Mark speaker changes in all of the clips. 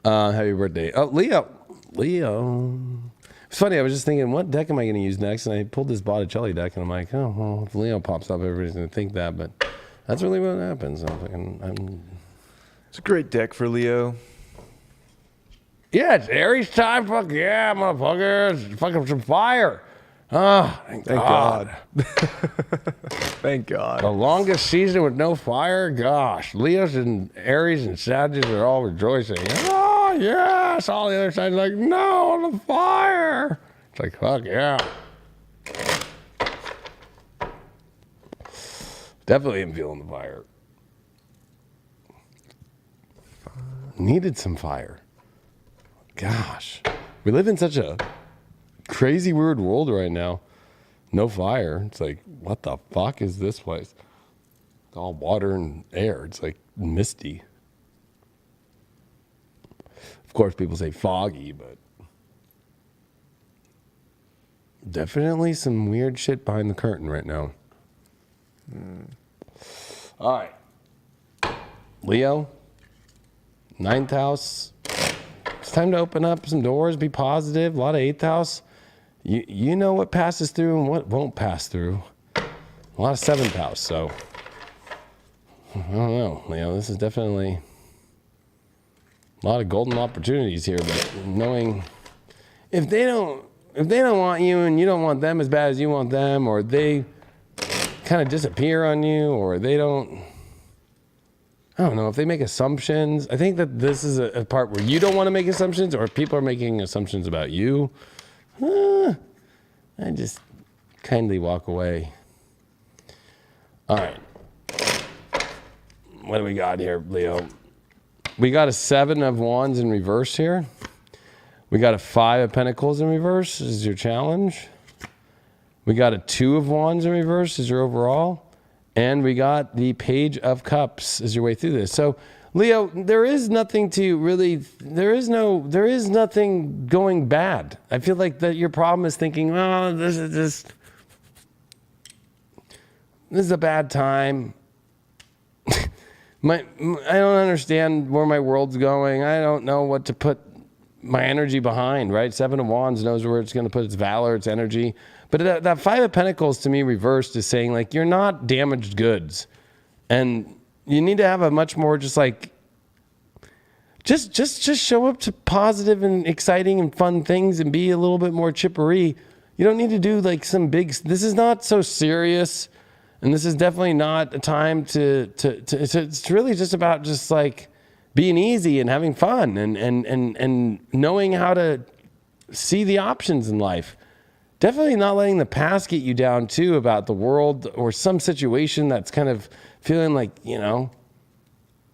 Speaker 1: Happy birthday. Oh, Leo. It's funny. I was just thinking, what deck am I going to use next? And I pulled this Botticelli deck, and I'm like, oh, well, if Leo pops up, everybody's going to think that. But that's really what happens.
Speaker 2: It's a great deck for Leo.
Speaker 1: Yeah, it's Aries time. Fuck yeah, motherfuckers. Fucking some fire. Oh, thank God.
Speaker 2: Thank God.
Speaker 1: The longest season with no fire? Gosh. Leos and Aries and Sagittarius are all rejoicing. Oh, yes. All the other side's like, no, the fire. It's like, fuck yeah. Definitely am feeling the fire. Needed some fire. Gosh. We live in such a crazy, weird world right now. No fire. It's like, what the fuck is this place? It's all water and air. It's like misty. Of course, people say foggy, but definitely some weird shit behind the curtain right now. All right. Leo, 9th house. It's time to open up some doors, be positive. A lot of 8th house. You know what passes through and what won't pass through. A lot of 7th house, so I don't know. This is definitely a lot of golden opportunities here, but knowing if they don't want you and you don't want them as bad as you want them, or they kind of disappear on you, or they don't, I don't know, if they make assumptions. I think that this is a part where you don't want to make assumptions, or people are making assumptions about you. I just kindly walk away. All right. What do we got here, Leo? We got a 7 of Wands in reverse here. We got a 5 of Pentacles in reverse. This is your challenge. We got a 2 of Wands in reverse as your overall. And we got the Page of Cups as your way through this. So, Leo, there is nothing to really, there is nothing going bad. I feel like that your problem is thinking, oh, this is a bad time. I don't understand where my world's going. I don't know what to put my energy behind, right? 7 of Wands knows where it's going to put its valor, its energy. But that 5 of Pentacles to me reversed is saying, like, you're not damaged goods. And you need to have a much more just like, just show up to positive and exciting and fun things and be a little bit more chippery. You don't need to do like some big, this is not so serious. And this is definitely not a time to it's really just about just like being easy and having fun and knowing how to see the options in life. Definitely not letting the past get you down too about the world or some situation that's kind of feeling like, I don't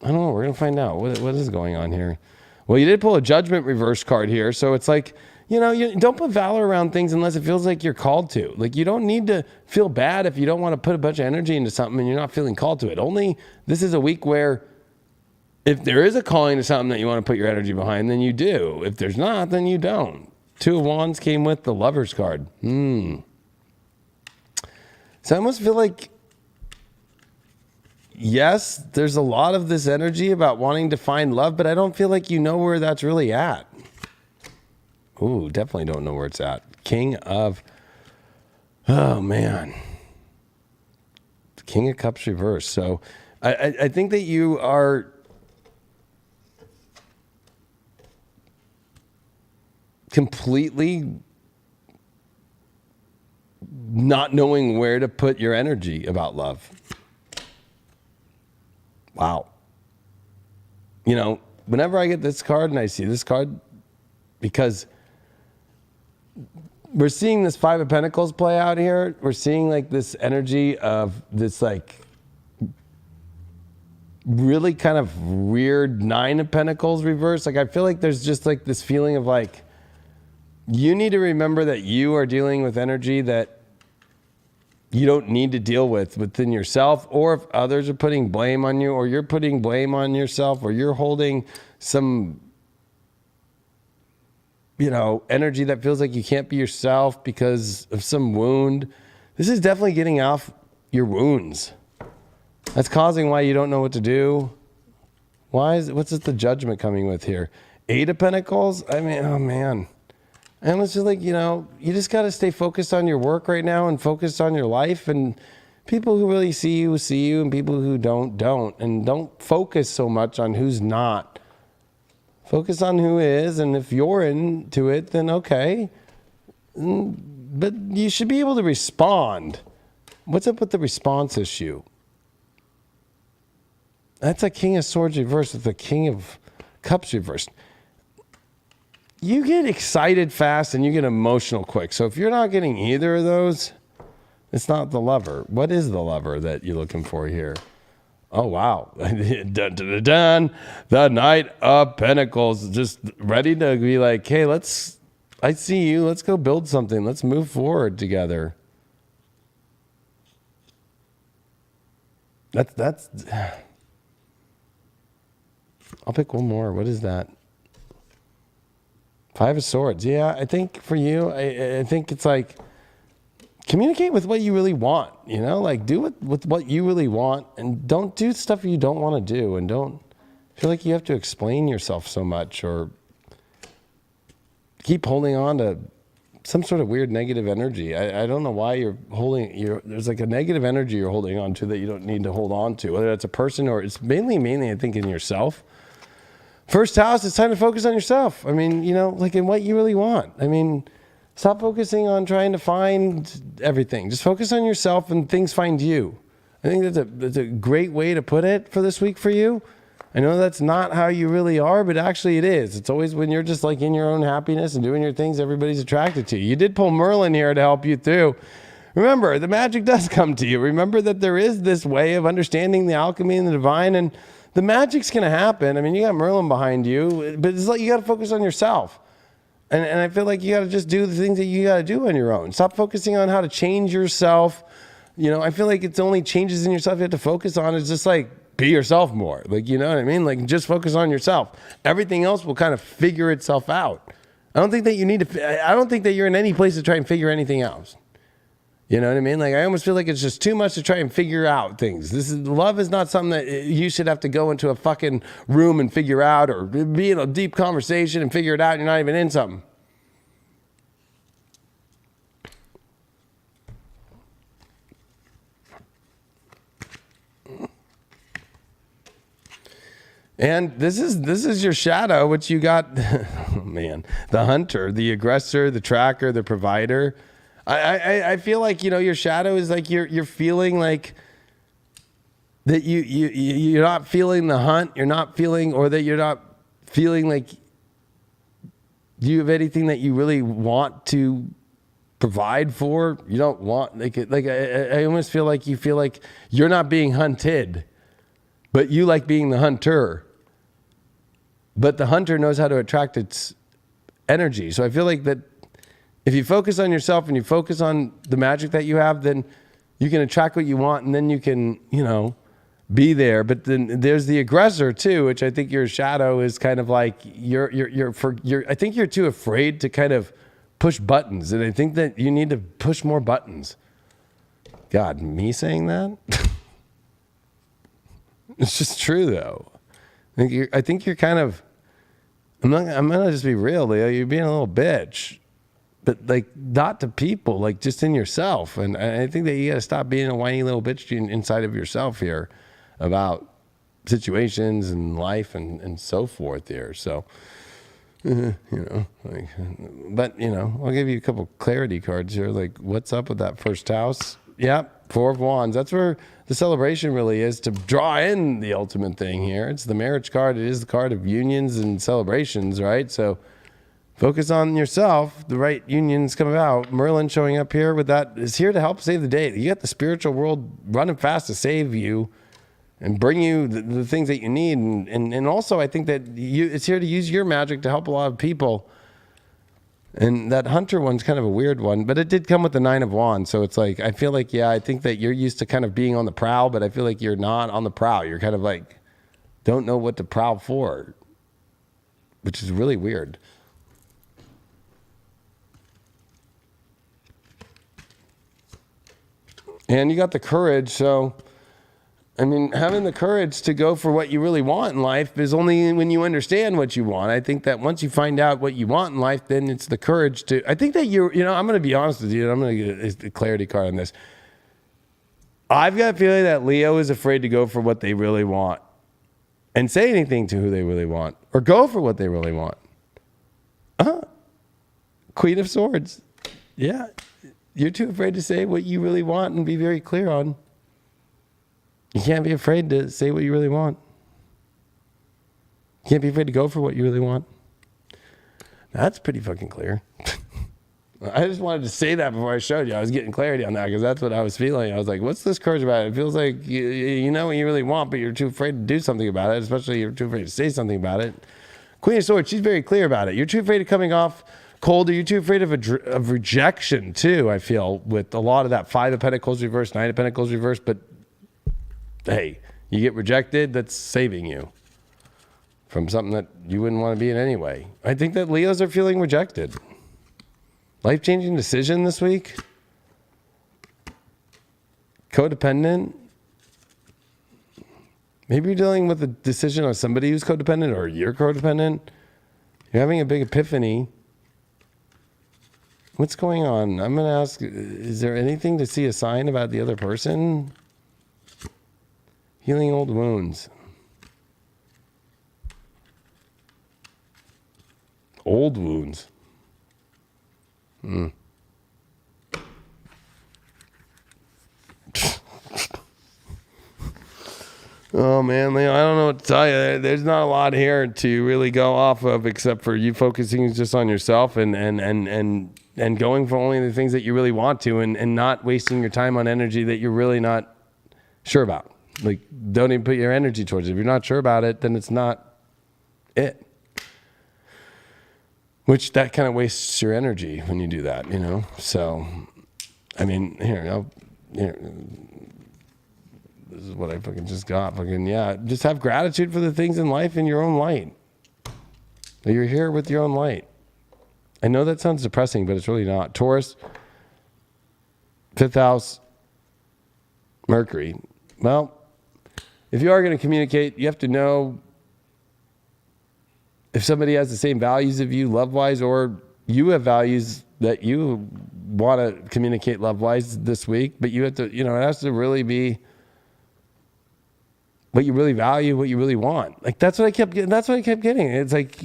Speaker 1: know. We're going to find out what is going on here. Well, you did pull a Judgment reverse card here. So it's like, you don't put valor around things unless it feels like you're called to. Like, you don't need to feel bad if you don't want to put a bunch of energy into something and you're not feeling called to it. Only this is a week where if there is a calling to something that you want to put your energy behind, then you do. If there's not, then you don't. 2 of Wands came with the Lover's card. So I almost feel like, yes, there's a lot of this energy about wanting to find love, but I don't feel like you know where that's really at. Ooh, definitely don't know where it's at. King of, oh man. King of Cups reverse. So I think that you are completely not knowing where to put your energy about love. Wow. Whenever I get this card and I see this card, because we're seeing this 5 of Pentacles play out here. We're seeing like this energy of this like really kind of weird 9 of Pentacles reverse. Like, I feel like there's just like this feeling of like, you need to remember that you are dealing with energy that you don't need to deal with within yourself, or if others are putting blame on you, or you're putting blame on yourself, or you're holding some, energy that feels like you can't be yourself because of some wound. This is definitely getting off your wounds. That's causing why you don't know what to do. What's the Judgment coming with here? Eight of Pentacles. I mean, oh man. And it's just like, you know, you just got to stay focused on your work right now and focused on your life. And people who really see you, and people who don't. And don't focus so much on who's not. Focus on who is. And if you're into it, then okay. But you should be able to respond. What's up with the response issue? That's a King of Swords reversed with the King of Cups reversed. You get excited fast and you get emotional quick. So if you're not getting either of those, it's not the lover. What is the lover that you're looking for here? Oh, wow. Dun, dun, dun, dun. The Knight of Pentacles, just ready to be like, hey, I see you. Let's go build something. Let's move forward together. That's I'll pick one more. What is that? Five of Swords. Yeah, I think for you, I think it's like communicate with what you really want, you know, like do it with what you really want and don't do stuff you don't want to do and don't feel like you have to explain yourself so much or keep holding on to some sort of weird negative energy. I don't know why there's like a negative energy you're holding on to that you don't need to hold on to, whether it's a person or it's mainly I think in yourself. First house, it's time to focus on yourself. I mean, you know, like in what you really want. I mean, stop focusing on trying to find everything. Just focus on yourself and things find you. I think that's a great way to put it for this week for you. I know that's not how you really are, but actually it is. It's always when you're just like in your own happiness and doing your things, everybody's attracted to you. You did pull Merlin here to help you through. Remember, the magic does come to you. Remember that there is this way of understanding the alchemy and the divine, and the magic's going to happen. I mean, you got Merlin behind you, but it's like you got to focus on yourself. And I feel like you got to just do the things that you got to do on your own. Stop focusing on how to change yourself. You know, I feel like it's only changes in yourself you have to focus on. It's just like be yourself more. Like, you know what I mean? Like just focus on yourself. Everything else will kind of figure itself out. I don't think that I don't think that you're in any place to try and figure anything else. You know what I mean? Like I almost feel like it's just too much to try and figure out things. Love is not something that you should have to go into a fucking room and figure out or be in a deep conversation and figure it out and you're not even in something. And this is your shadow, which you got, oh man, the hunter, the aggressor, the tracker, the provider. I feel like, you know, your shadow is like you're feeling like that you're not feeling the hunt, you're not feeling, or that you're not feeling like you have anything that you really want to provide for. You don't want, I almost feel like you feel like you're not being hunted, but you like being the hunter. But the hunter knows how to attract its energy. So I feel like that if you focus on yourself and you focus on the magic that you have, then you can attract what you want and then you can, you know, be there. But then there's the aggressor too, which I think your shadow is kind of like I think you're too afraid to kind of push buttons. And I think that you need to push more buttons. God, me saying that? It's just true though. I think you're kind of, I'm gonna just be real, Leo. You're being a little bitch. But like not to people, like just in yourself. And I think that you got to stop being a whiny little bitch inside of yourself here about situations and life and so forth here. So, you know, like, but you know, I'll give you a couple clarity cards here. Like what's up with that first house? Yep. 4 of Wands. That's where the celebration really is, to draw in the ultimate thing here. It's the marriage card. It is the card of unions and celebrations, right? So, focus on yourself. The right unions come about. Merlin showing up here with that is here to help save the day. You got the spiritual world running fast to save you and bring you the things that you need. And also, I think that it's here to use your magic to help a lot of people. And that hunter one's kind of a weird one, but it did come with the 9 of Wands. So it's like, I feel like, yeah, I think that you're used to kind of being on the prowl, but I feel like you're not on the prowl. You're kind of like, don't know what to prowl for, which is really weird. And you got the courage, so I mean, having the courage to go for what you really want in life is only when you understand what you want. I think that once you find out what you want in life, then it's the courage to, I think that I'm going to be honest with you. I'm going to get a clarity card on this. I've got a feeling that Leo is afraid to go for what they really want and say anything to who they really want or go for what they really want. Queen of Swords. Yeah. You're too afraid to say what you really want and be very clear on. You can't be afraid to say what you really want. You can't be afraid to go for what you really want. That's pretty fucking clear. I just wanted to say that before I showed you. I was getting clarity on that because that's what I was feeling. I was like, what's this courage about? It feels like you know what you really want, but you're too afraid to do something about it, especially you're too afraid to say something about it. Queen of Swords, she's very clear about it. You're too afraid of coming off cold, or you're too afraid of rejection too, I feel, with a lot of that 5 of Pentacles reversed, 9 of Pentacles reversed, but hey, you get rejected, that's saving you from something that you wouldn't want to be in anyway. I think that Leos are feeling rejected. Life-changing decision this week. Codependent. Maybe you're dealing with a decision on somebody who's codependent or you're codependent. You're having a big epiphany. What's going on? I'm going to ask, is there anything to see a sign about the other person? Healing old wounds. Old wounds. Oh man, Leo, I don't know what to tell you. There's not a lot here to really go off of except for you focusing just on yourself and going for only the things that you really want to and not wasting your time on energy that you're really not sure about. Like, don't even put your energy towards it. If you're not sure about it, then it's not it. Which that kind of wastes your energy when you do that, you know? So, I mean, here, this is what I fucking just got. Just have gratitude for the things in life in your own light. You're here with your own light. I know that sounds depressing, but it's really not. Taurus, 5th house, Mercury. Well, if you are going to communicate, you have to know if somebody has the same values of you love-wise, or you have values that you want to communicate love-wise this week, but you have to, it has to really be what you really value, what you really want. Like, that's what I kept getting. It's like,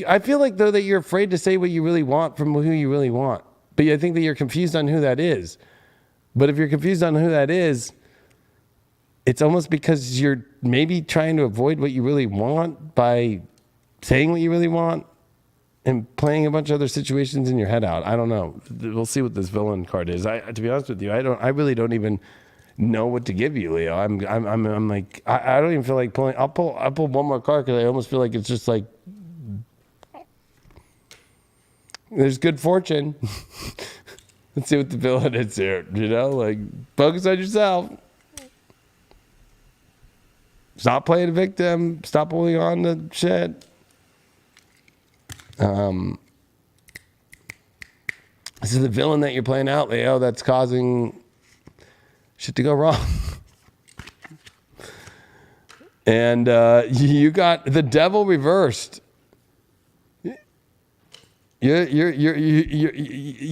Speaker 1: I feel like, though, that you're afraid to say what you really want from who you really want. But I think that you're confused on who that is. But if you're confused on who that is, it's almost because you're maybe trying to avoid what you really want by saying what you really want and playing a bunch of other situations in your head out. I don't know. We'll see what this villain card is. To be honest with you, I really don't even know what to give you, Leo. I'm like, I don't even feel like pulling. I'll pull one more card because I almost feel like it's just like there's good fortune. Let's see what the villain is here. Like, focus on yourself. Stop playing a victim. Stop holding on to shit. This is the villain that you're playing out, Leo, that's causing shit to go wrong. And you got the devil reversed. You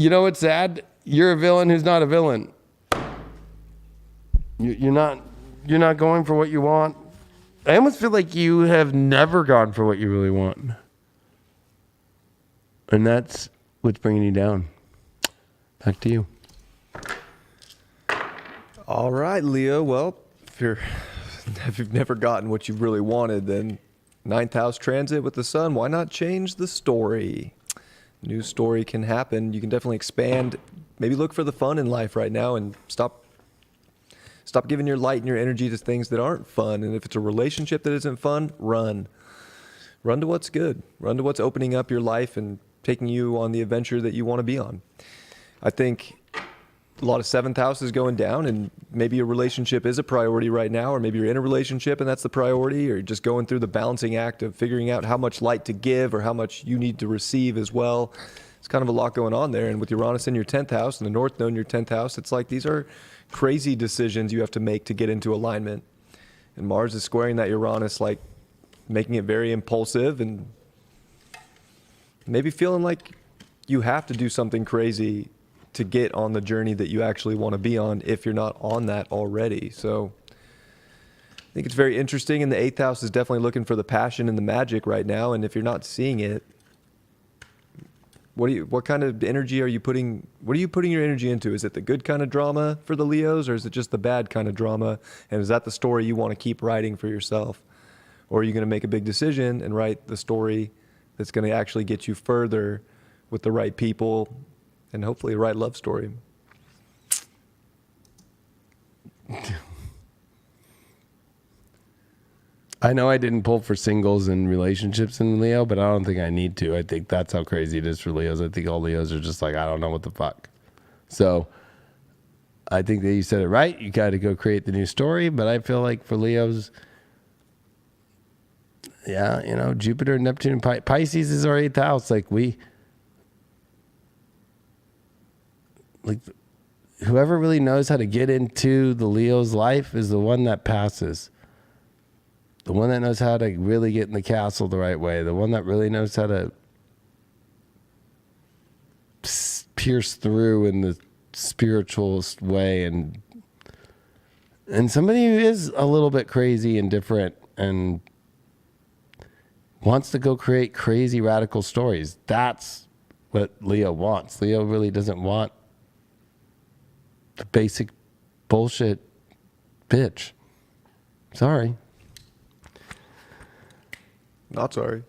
Speaker 1: know what's sad? You're a villain who's not a villain. You're not going for what you want. I almost feel like you have never gone for what you really want. And that's what's bringing you down. Back to you.
Speaker 2: All right, Leo. Well, if you've never gotten what you really wanted, then 9th house transit with the sun, why not change the story? New story can happen. You can definitely expand. Maybe look for the fun in life right now and stop giving your light and your energy to things that aren't fun. And if it's a relationship that isn't fun, run. Run to what's good. Run to what's opening up your life and taking you on the adventure that you want to be on. I think a lot of seventh houses going down, and maybe your relationship is a priority right now, or maybe you're in a relationship and that's the priority, or you're just going through the balancing act of figuring out how much light to give or how much you need to receive as well. It's kind of a lot going on there. And with Uranus in your 10th house and the North Node in your 10th house, it's like these are crazy decisions you have to make to get into alignment. And Mars is squaring that Uranus, like making it very impulsive and maybe feeling like you have to do something crazy to get on the journey that you actually want to be on if you're not on that already. So I think it's very interesting, and the 8th house is definitely looking for the passion and the magic right now. And if you're not seeing it, what kind of energy are you putting your energy into? Is it the good kind of drama for the Leos, or is it just the bad kind of drama? And is that the story you want to keep writing for yourself? Or are you going to make a big decision and write the story that's going to actually get you further with the right people and hopefully a right love story?
Speaker 1: I know I didn't pull for singles and relationships in Leo, but I don't think I need to. I think that's how crazy it is for Leos. I think all Leos are just like, I don't know what the fuck. So I think that you said it right. You got to go create the new story. But I feel like for Leos, yeah, you know, Jupiter, Neptune, and Pisces is our 8th house. Whoever really knows how to get into the Leo's life is the one that passes. The one that knows how to really get in the castle the right way. The one that really knows how to pierce through in the spiritualist way. And somebody who is a little bit crazy and different and wants to go create crazy radical stories. That's what Leo wants. Leo really doesn't want the basic bullshit bitch. Sorry.
Speaker 2: Not sorry.